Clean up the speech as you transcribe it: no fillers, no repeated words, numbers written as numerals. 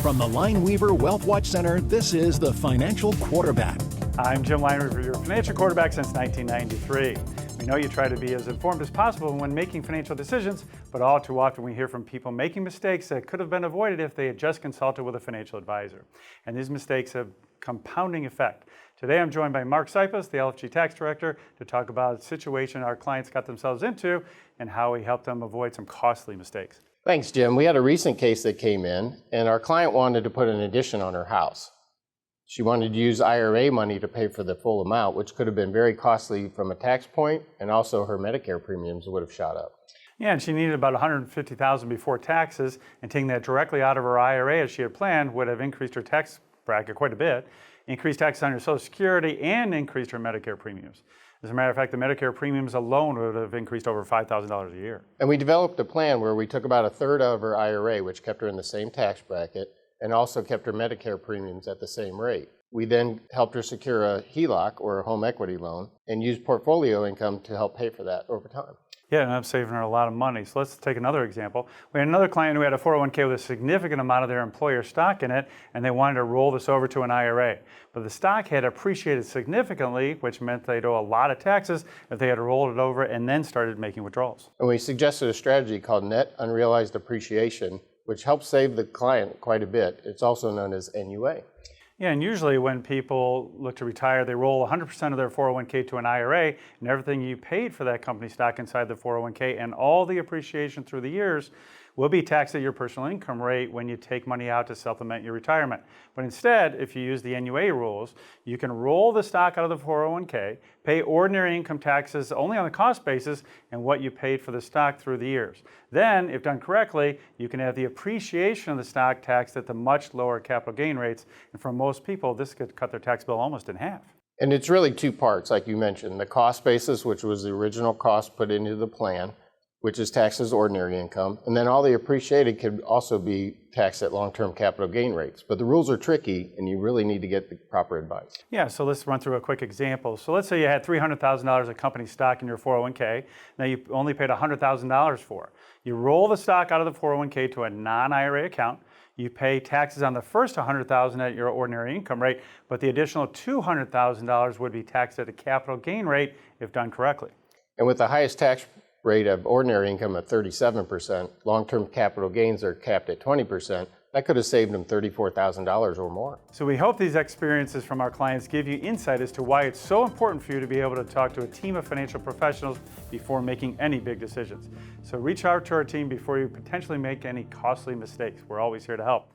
From the Lineweaver Wealth Watch Center, this is the Financial Quarterback. I'm Jim Lineweaver, your financial quarterback since 1993. We know you try to be as informed as possible when making financial decisions, but all too often we hear from people making mistakes that could have been avoided if they had just consulted with a financial advisor. And these mistakes have compounding effect. Today I'm joined by Mark Sipos, the LFG Tax Director, to talk about a situation our clients got themselves into and how we helped them avoid some costly mistakes. Thanks, Jim. We had a recent case that came in, and our client wanted to put an addition on her house. She wanted to use IRA money to pay for the full amount, which could have been very costly from a tax point, and also her Medicare premiums would have shot up. Yeah, and she needed about $150,000 before taxes, and taking that directly out of her IRA as she had planned would have increased her tax bracket quite a bit, increased taxes on her Social Security, and increased her Medicare premiums. As a matter of fact, the Medicare premiums alone would have increased over $5,000 a year. And we developed a plan where we took about a third of her IRA, which kept her in the same tax bracket, and also kept her Medicare premiums at the same rate. We then helped her secure a HELOC, or a home equity loan, and used portfolio income to help pay for that over time. Yeah, and I'm saving her a lot of money. So let's take another example. We had another client who had a 401k with a significant amount of their employer stock in it, and they wanted to roll this over to an IRA. But the stock had appreciated significantly, which meant they'd owe a lot of taxes if they had rolled it over and then started making withdrawals. And we suggested a strategy called net unrealized appreciation, which helps save the client quite a bit. It's also known as NUA. Yeah, and usually when people look to retire, they roll 100% of their 401k to an IRA, and everything you paid for that company stock inside the 401k and all the appreciation through the years will be taxed at your personal income rate when you take money out to supplement your retirement. But instead, if you use the NUA rules, you can roll the stock out of the 401k, pay ordinary income taxes only on the cost basis and what you paid for the stock through the years. Then, if done correctly, you can have the appreciation of the stock taxed at the much lower capital gain rates. And for most people, this could cut their tax bill almost in half. And it's really two parts, like you mentioned. The cost basis, which was the original cost put into the plan, which is taxed as ordinary income, and then all the appreciated could also be taxed at long-term capital gain rates. But the rules are tricky, and you really need to get the proper advice. Yeah, so let's run through a quick example. So let's say you had $300,000 of company stock in your 401k. Now you only paid $100,000 for it. You roll the stock out of the 401k to a non-IRA account. You pay taxes on the first $100,000 at your ordinary income rate, but the additional $200,000 would be taxed at a capital gain rate if done correctly. And with the highest tax rate of ordinary income at 37%, long-term capital gains are capped at 20%, that could have saved them $34,000 or more. So we hope these experiences from our clients give you insight as to why it's so important for you to be able to talk to a team of financial professionals before making any big decisions. So reach out to our team before you potentially make any costly mistakes. We're always here to help.